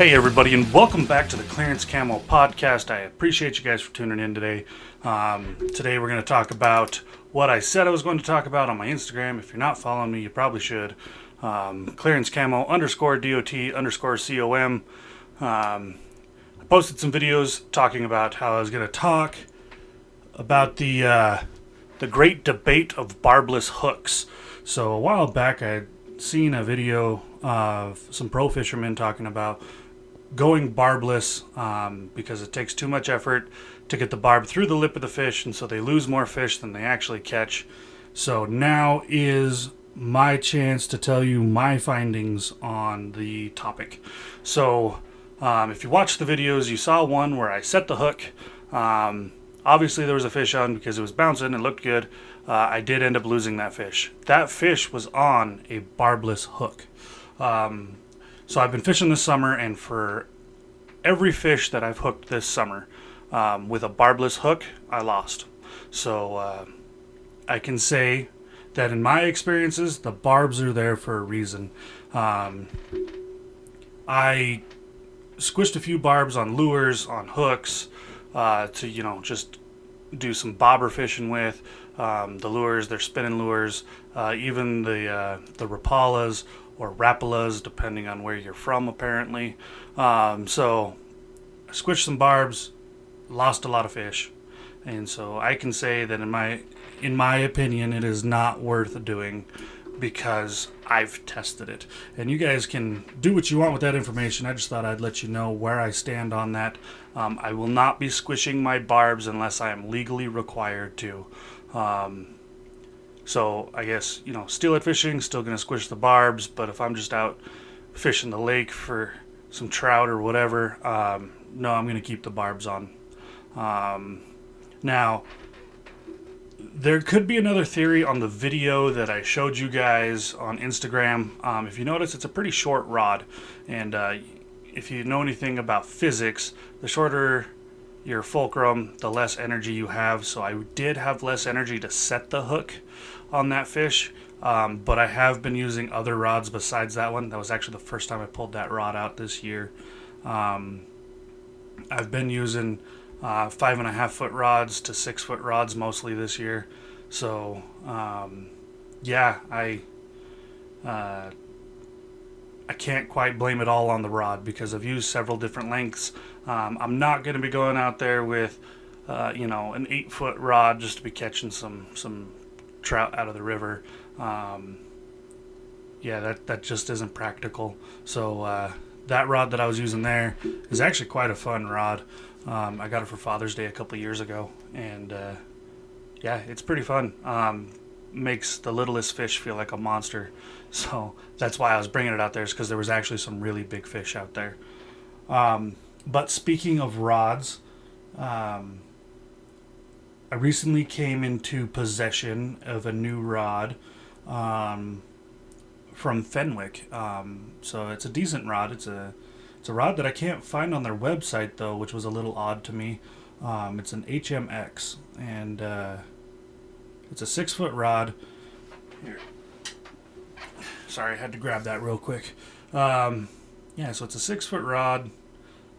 Hey everybody, and welcome back to the Clearance Camo Podcast. I appreciate you guys for tuning in today. Today we're going to talk about what I said I was going to talk about on my Instagram. If you're not following me, you probably should. Clearance Camo _DOT_COM. I posted some videos talking about how I was going to talk about the great debate of barbless hooks. So a while back I had seen a video of some pro fishermen talking about going barbless because it takes too much effort to get the barb through the lip of the fish, and so they lose more fish than they actually catch. So now is my chance to tell you my findings on the topic. So if you watched the videos, you saw one where I set the hook. Obviously there was a fish on because it was bouncing, it looked good. I did end up losing that fish. That fish was on a barbless hook. So I've been fishing this summer, and for every fish that I've hooked this summer with a barbless hook, I lost. So I can say that in my experiences, the barbs are there for a reason. I squished a few barbs on lures, on hooks, to just do some bobber fishing with. The lures, they're spinning lures, even the Rapalas or Rapalas, depending on where you're from, apparently. So I squished some barbs, lost a lot of fish, and so I can say that in my opinion, it is not worth doing because I've tested it. And you guys can do what you want with that information. I just thought I'd let you know where I stand on that. I will not be squishing my barbs unless I am legally required to. So I guess, steelhead fishing, still going to squish the barbs, but if I'm just out fishing the lake for some trout or whatever, no, I'm going to keep the barbs on. Now, there could be another theory on the video that I showed you guys on Instagram. If you notice, it's a pretty short rod, and if you know anything about physics, the shorter your fulcrum, the less energy you have. So I did have less energy to set the hook on that fish, but I have been using other rods besides that one. That was actually the first time I pulled that rod out this year. I've been using 5.5 foot rods to 6 foot rods mostly this year. So I can't quite blame it all on the rod because I've used several different lengths. I'm not going to be going out there with an 8 foot rod just to be catching some trout out of the river. That just isn't practical. So that rod that I was using there is actually quite a fun rod. I got it for Father's Day a couple years ago, and it's pretty fun. Makes the littlest fish feel like a monster. So that's why I was bringing it out there, is because there was actually some really big fish out there. But speaking of rods, I recently came into possession of a new rod from Fenwick. So it's a decent rod. It's a rod that I can't find on their website, though, which was a little odd to me. It's an HMX, and it's a 6 foot rod. Here. Sorry, I had to grab that real quick. So it's a 6 foot rod,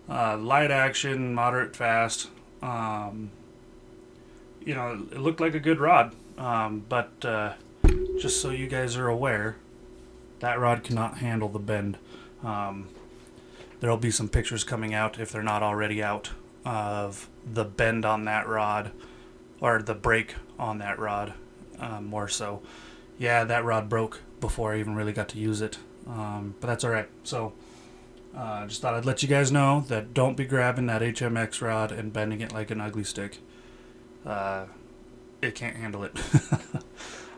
light action, moderate fast. It looked like a good rod, but just so you guys are aware, that rod cannot handle the bend. There'll be some pictures coming out, if they're not already out, of the bend on that rod, or the break on that rod, more so. Yeah, that rod broke before I even really got to use it, but that's alright. So just thought I'd let you guys know that don't be grabbing that HMX rod and bending it like an ugly stick. It can't handle it.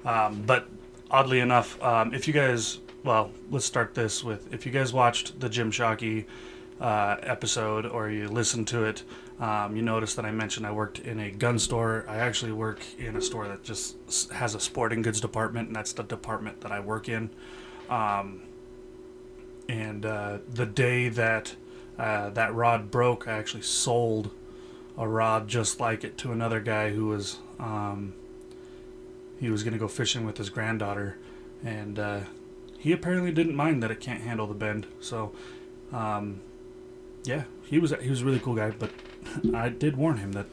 But oddly enough, if you guys, let's start this with, if you guys watched the Jim Shockey episode, or you listened to it, you noticed that I mentioned I worked in a gun store. I actually work in a store that just has a sporting goods department, and that's the department that I work in. The day that that rod broke, I actually sold a rod just like it to another guy who was he was going to go fishing with his granddaughter, and he apparently didn't mind that it can't handle the bend. So Yeah, he was a really cool guy, but I did warn him that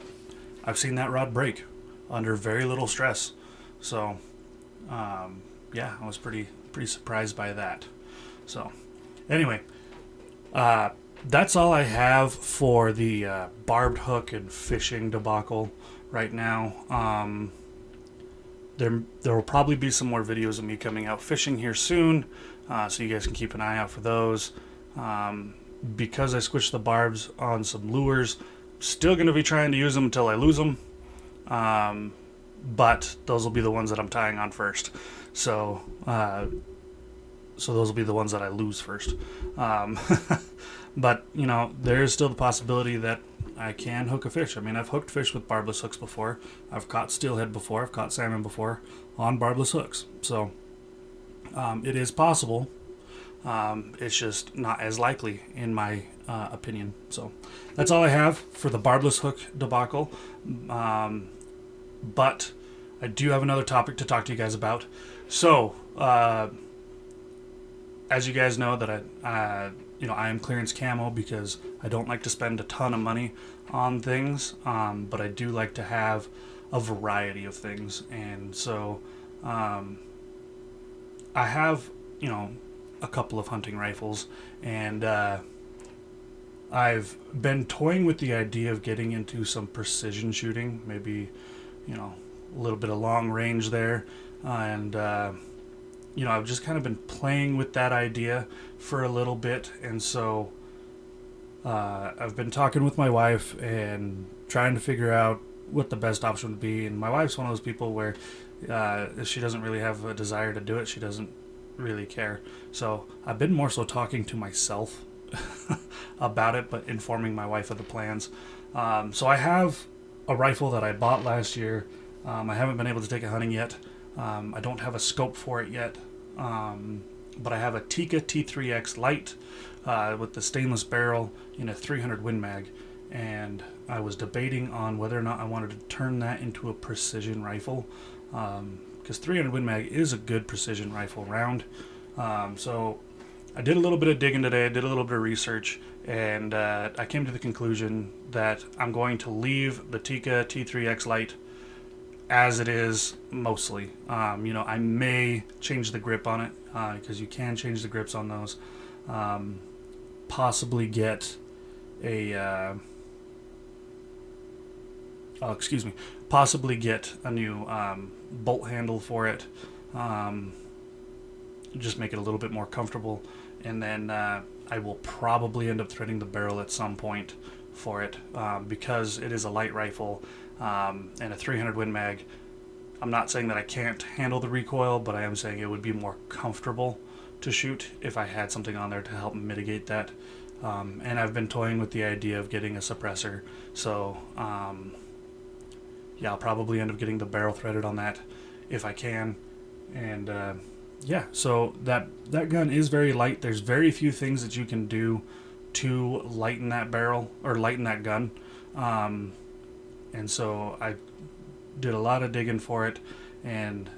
I've seen that rod break under very little stress. So, yeah, I was pretty surprised by that. So, anyway, that's all I have for the barbed hook and fishing debacle right now. There will probably be some more videos of me coming out fishing here soon, so you guys can keep an eye out for those. Because I switched the barbs on some lures, still going to be trying to use them until I lose them. But those will be the ones that I'm tying on first. So those will be the ones that I lose first. But, you know, there is still the possibility that I can hook a fish. I mean, I've hooked fish with barbless hooks before. I've caught steelhead before. I've caught salmon before on barbless hooks. So it is possible. It's just not as likely, in my opinion. So that's all I have for the barbless hook debacle. But I do have another topic to talk to you guys about. So, as you guys know, that I am clearance camo because I don't like to spend a ton of money on things, but I do like to have a variety of things. And so I have, a couple of hunting rifles, and I've been toying with the idea of getting into some precision shooting, maybe, a little bit of long range there. And I've just kind of been playing with that idea for a little bit. And so I've been talking with my wife and trying to figure out what the best option would be. And my wife's one of those people where if she doesn't really have a desire to do it, she doesn't really care. So I've been more so talking to myself about it, but informing my wife of the plans. So I have a rifle that I bought last year. I haven't been able to take it hunting yet. I don't have a scope for it yet, but I have a Tikka T3X light with the stainless barrel in a 300 Win Mag, and I was debating on whether or not I wanted to turn that into a precision rifle, because 300 Win Mag is a good precision rifle round. So I did a little bit of digging today, I did a little bit of research, and I came to the conclusion that I'm going to leave the Tikka T3X light as it is mostly. I may change the grip on it, because you can change the grips on those. Possibly get a possibly get a new bolt handle for it. Just make it a little bit more comfortable, and then I will probably end up threading the barrel at some point for it, because it is a light rifle and a 300 Win Mag. I'm not saying that I can't handle the recoil, but I am saying it would be more comfortable to shoot if I had something on there to help mitigate that. And I've been toying with the idea of getting a suppressor. So I'll probably end up getting the barrel threaded on that if I can. And so that gun is very light. There's very few things that you can do to lighten that barrel or lighten that gun. And so I did a lot of digging for it, and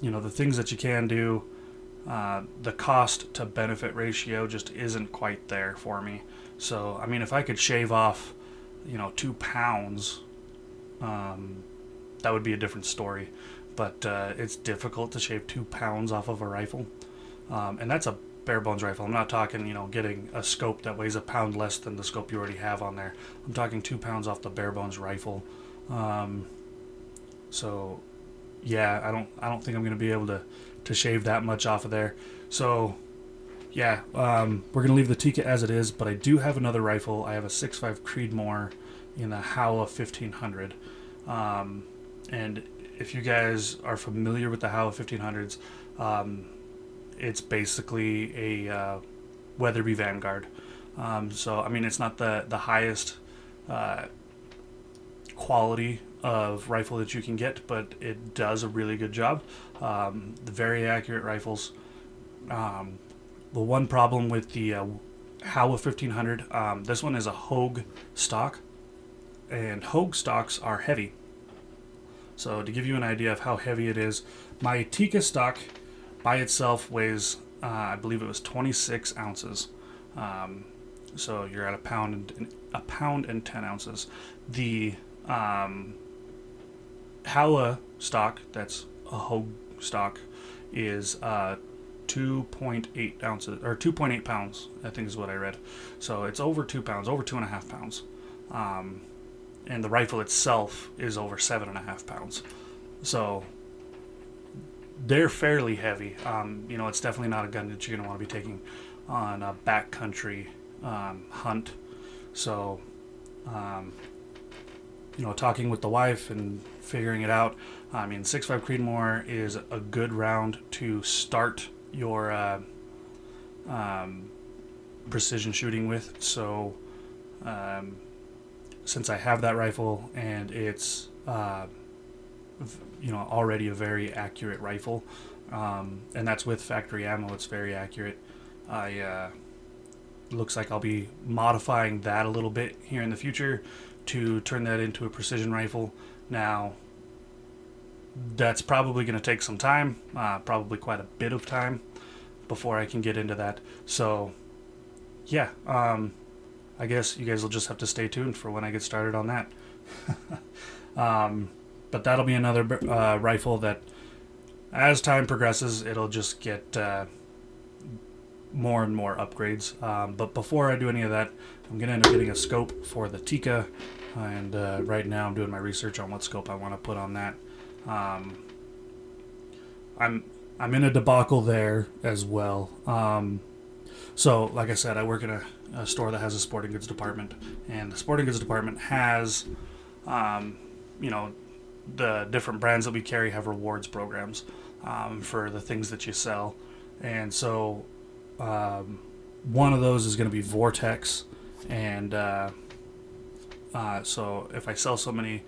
the things that you can do, the cost to benefit ratio just isn't quite there for me. So I mean, if I could shave off 2 pounds, that would be a different story, but it's difficult to shave 2 pounds off of a rifle, and that's a bare bones rifle. I'm not talking getting a scope that weighs a pound less than the scope you already have on there. I'm talking 2 pounds off the bare bones rifle. So yeah, I don't think I'm going to be able to shave that much off of there. So yeah, we're going to leave the Tikka as it is, but I do have another rifle. I have a 6.5 Creedmoor in the Howa 1500. And if you guys are familiar with the Howa 1500s, it's basically a Weatherby Vanguard. So I mean, it's not the highest quality of rifle that you can get, but it does a really good job. Very accurate rifles. The one problem with the Howa 1500, this one is a Hogue stock, and Hogue stocks are heavy. So to give you an idea of how heavy it is, my Tikka stock by itself weighs, I believe it was 26 ounces. So you're at a pound and 10 ounces. The Halla stock, that's a Hogue stock, is 2.8 ounces or 2.8 pounds, I think is what I read. So it's over 2 pounds, over 2.5 pounds. And the rifle itself is over 7.5 pounds. So they're fairly heavy. It's definitely not a gun that you're going to want to be taking on a backcountry hunt. So, talking with the wife and figuring it out. 6.5 Creedmoor is a good round to start your precision shooting with. So, since I have that rifle and it's already a very accurate rifle, and that's with factory ammo, it's very accurate. Looks like I'll be modifying that a little bit here in the future to turn that into a precision rifle. Now, that's probably going to take some time, probably quite a bit of time before I can get into that. So, yeah, I guess you guys will just have to stay tuned for when I get started on that. But that'll be another rifle that, as time progresses, it'll just get more and more upgrades. But before I do any of that, I'm going to end up getting a scope for the Tika. And right now I'm doing my research on what scope I want to put on that. I'm in a debacle there as well. So, like I said, I work in a store that has a sporting goods department. And the sporting goods department has, the different brands that we carry have rewards programs for the things that you sell. And so one of those is going to be Vortex. And so if I sell so many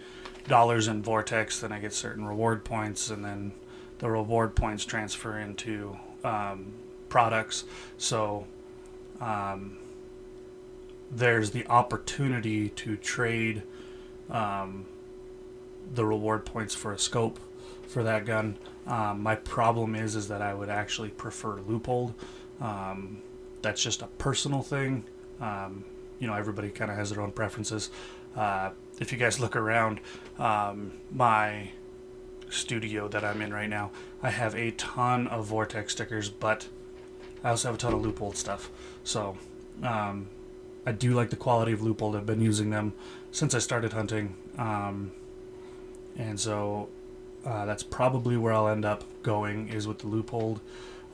dollars in Vortex, then I get certain reward points, and then the reward points transfer into products. So there's the opportunity to trade the reward points for a scope for that gun. My problem is that I would actually prefer Leupold. That's just a personal thing. Everybody kind of has their own preferences. If you guys look around my studio that I'm in right now, I have a ton of Vortex stickers, but I also have a ton of Leupold stuff. So I do like the quality of Leupold. I've been using them since I started hunting. And so that's probably where I'll end up going, is with the Leupold.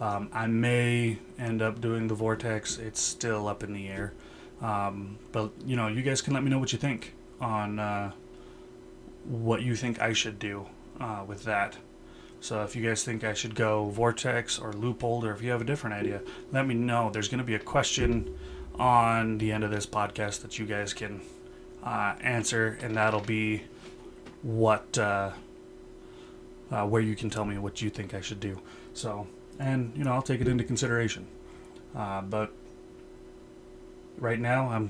I may end up doing the Vortex. It's still up in the air. But, you guys can let me know what you think on what you think I should do with that. So if you guys think I should go Vortex or Leupold, or if you have a different idea, let me know. There's going to be a question on the end of this podcast that you guys can answer, and that'll be what where you can tell me what you think I should do. So, and I'll take it into consideration. But right now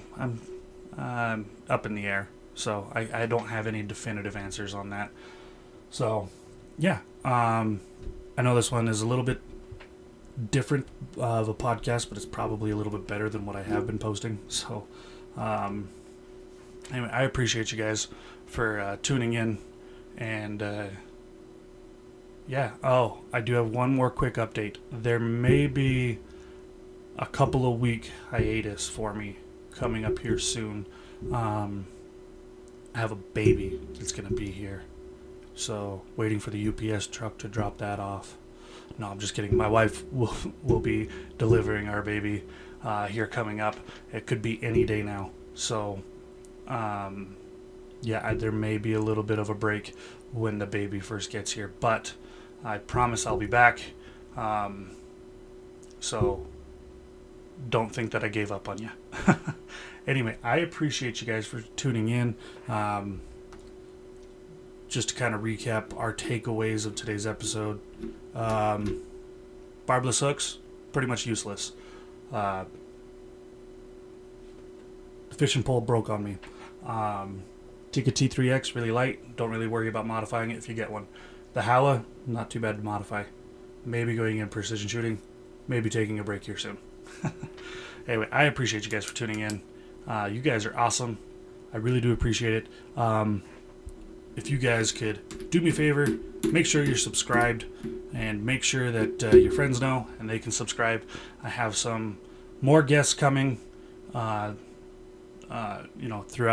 I'm up in the air, so I don't have any definitive answers on that. So, yeah, I know this one is a little bit different of a podcast, but it's probably a little bit better than what I have been posting. So, anyway, I appreciate you guys for tuning in, and yeah. Oh, I do have one more quick update. There may be a couple of week hiatus for me coming up here soon. I have a baby that's gonna be here, so waiting for the UPS truck to drop that off. No, I'm just kidding. My wife will be delivering our baby here coming up. It could be any day now. So, yeah, there may be a little bit of a break when the baby first gets here, but I promise I'll be back. So don't think that I gave up on you. Anyway, I appreciate you guys for tuning in. Just to kind of recap our takeaways of today's episode. Barbless hooks, pretty much useless. The fishing pole broke on me. Tika T3X, really light. Don't really worry about modifying it if you get one. The Halla, not too bad to modify. Maybe going in precision shooting. Maybe taking a break here soon. anyway, I appreciate you guys for tuning in. You guys are awesome. I really do appreciate it. If you guys could do me a favor, make sure you're subscribed and make sure that your friends know and they can subscribe. I have some more guests coming, throughout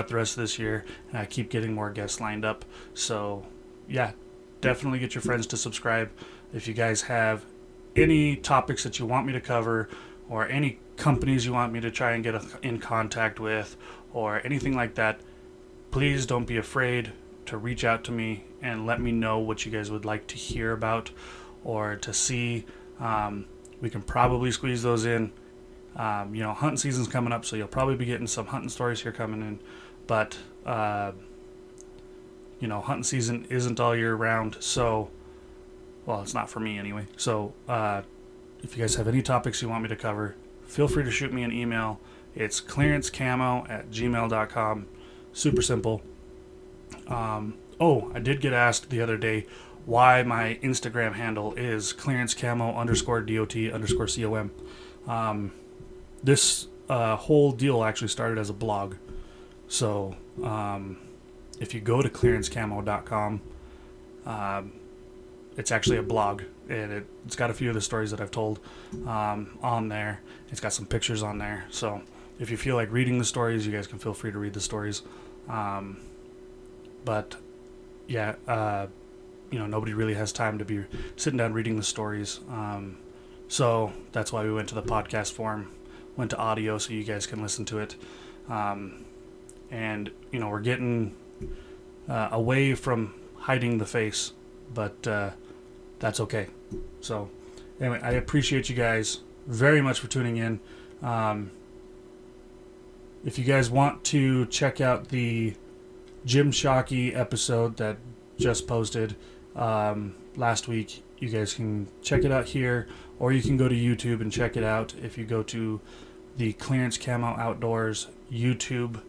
the rest of this year, and I keep getting more guests lined up. So, yeah, definitely get your friends to subscribe. If you guys have any topics that you want me to cover, or any companies you want me to try and get in contact with, or anything like that, please don't be afraid to reach out to me and let me know what you guys would like to hear about or to see. We can probably squeeze those in. Hunting season's coming up, so you'll probably be getting some hunting stories here coming in. But, hunting season isn't all year round, so, well, it's not for me anyway. So, if you guys have any topics you want me to cover, feel free to shoot me an email. It's clearancecamo@gmail.com. Super simple. I did get asked the other day why my Instagram handle is clearancecamo_DOT_COM. This whole deal actually started as a blog. So if you go to clearancecamo.com, it's actually a blog, and it's got a few of the stories that I've told on there. It's got some pictures on there. So if you feel like reading the stories, you guys can feel free to read the stories. Nobody really has time to be sitting down reading the stories. So that's why we went to the podcast form, went to audio so you guys can listen to it. We're getting away from hiding the face, but that's okay. So anyway, I appreciate you guys very much for tuning in. If you guys want to check out the Jim Shockey episode that just posted last week, you guys can check it out here, or you can go to YouTube and check it out. If you go to the Clearance Camo Outdoors YouTube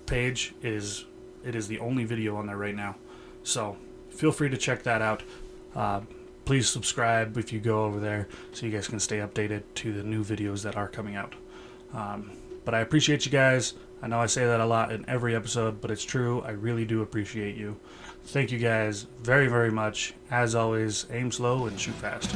page, it is the only video on there right now. So feel free to check that out. Please subscribe if you go over there so you guys can stay updated to the new videos that are coming out. But I appreciate you guys. I know I say that a lot in every episode, but it's true. I really do appreciate you. Thank you guys very, very much. As always, aim slow and shoot fast.